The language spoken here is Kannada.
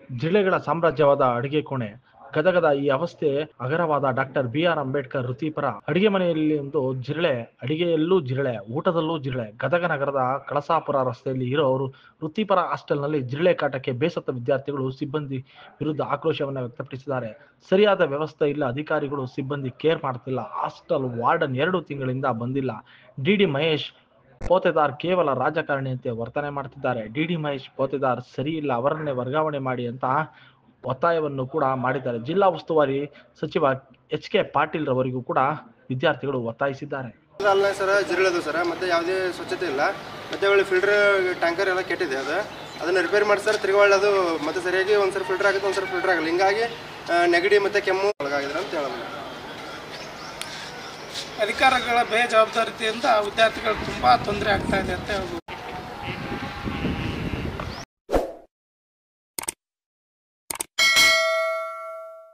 ಜಿರಳೆಗಳ ಸಾಮ್ರಾಜ್ಯವಾದ ಅಡಿಗೆ ಕೋಣೆ ಗದಗದ ಈ ಅವಸ್ಥೆ ಅಗರವಾದ ಡಾಕ್ಟರ್ ಬಿ.ಆರ್. ಅಂಬೇಡ್ಕರ್ ವೃತ್ತಿಪರ ಅಡಿಗೆ ಮನೆಯಲ್ಲಿ ಒಂದು ಜಿರಳೆ, ಅಡಿಗೆಯಲ್ಲೂ ಜಿರಳೆ, ಊಟದಲ್ಲೂ ಜಿರಳೆ. ಗದಗ ನಗರದ ಕಳಸಾಪುರ ರಸ್ತೆಯಲ್ಲಿ ಇರೋ ವೃತ್ತಿಪರ ಹಾಸ್ಟೆಲ್ನಲ್ಲಿ ಜಿರಳೆ ಕಾಟಕ್ಕೆ ಬೇಸತ್ತ ವಿದ್ಯಾರ್ಥಿಗಳು ಸಿಬ್ಬಂದಿ ವಿರುದ್ಧ ಆಕ್ರೋಶವನ್ನು ವ್ಯಕ್ತಪಡಿಸಿದ್ದಾರೆ. ಸರಿಯಾದ ವ್ಯವಸ್ಥೆ ಇಲ್ಲ, ಅಧಿಕಾರಿಗಳು ಸಿಬ್ಬಂದಿ ಕೇರ್ ಮಾಡ್ತಿಲ್ಲ, ಹಾಸ್ಟೆಲ್ ವಾರ್ಡನ್ 2 ತಿಂಗಳಿಂದ ಬಂದಿಲ್ಲ, ಡಿ.ಡಿ. ಮಹೇಶ್ ಪೋತೆದಾರ್ ಕೇವಲ ರಾಜಕಾರಣಿಯಂತೆ ವರ್ತನೆ ಮಾಡ್ತಿದ್ದಾರೆ, ಡಿ.ಡಿ. ಮಹೇಶ್ ಪೋತೆದಾರ್ ಸರಿ ಇಲ್ಲ, ಅವರನ್ನೇ ವರ್ಗಾವಣೆ ಮಾಡಿ ಅಂತ ಒತ್ತಾಯವನ್ನು ಕೂಡ ಮಾಡಿದ್ದಾರೆ. ಜಿಲ್ಲಾ ಉಸ್ತುವಾರಿ ಸಚಿವ ಎಚ್.ಕೆ. ಪಾಟೀಲ್ ರವರಿಗೂ ಕೂಡ ವಿದ್ಯಾರ್ಥಿಗಳು ಒತ್ತಾಯಿಸಿದ್ದಾರೆ. ಅಲ್ಲ ಸರ್, ಜಿರಳೆದು ಸರ್, ಮತ್ತೆ ಯಾವುದೇ ಸ್ವಚ್ಛತೆ ಇಲ್ಲ, ಮತ್ತೆ ಒಳ್ಳೆ ಫಿಲ್ಟರ್ ಟ್ಯಾಂಕರ್ ಎಲ್ಲ ಕೆಟ್ಟಿದೆ. ಅದನ್ನು ರಿಪೇರಿ ಮಾಡಿ ಸರ್, ತಿರುಗಿ ಅದು ಮತ್ತೆ ಸರಿಯಾಗಿ ಒಂದ್ಸರಿ ಫಿಲ್ಟರ್ ಆಗುತ್ತೆ, ಒಂದ್ಸರಿ ಫಿಲ್ಟರ್ ಆಗಲ್ಲ. ಹಿಂಗಾಗಿ ನೆಗಡಿ ಮತ್ತು ಕೆಮ್ಮು ಒಳಗಾಗಿದ್ರೆ ಅಂತ ಹೇಳೋದು. ಅಧಿಕಾರಿಗಳ ಬೇಜವಾಬ್ದಾರಿಯಿಂದ ವಿದ್ಯಾರ್ಥಿಗಳು ತುಂಬ ತೊಂದರೆ ಆಗ್ತಾ ಇದೆ ಅಂತ ಹೇಳ್ಬೋದು.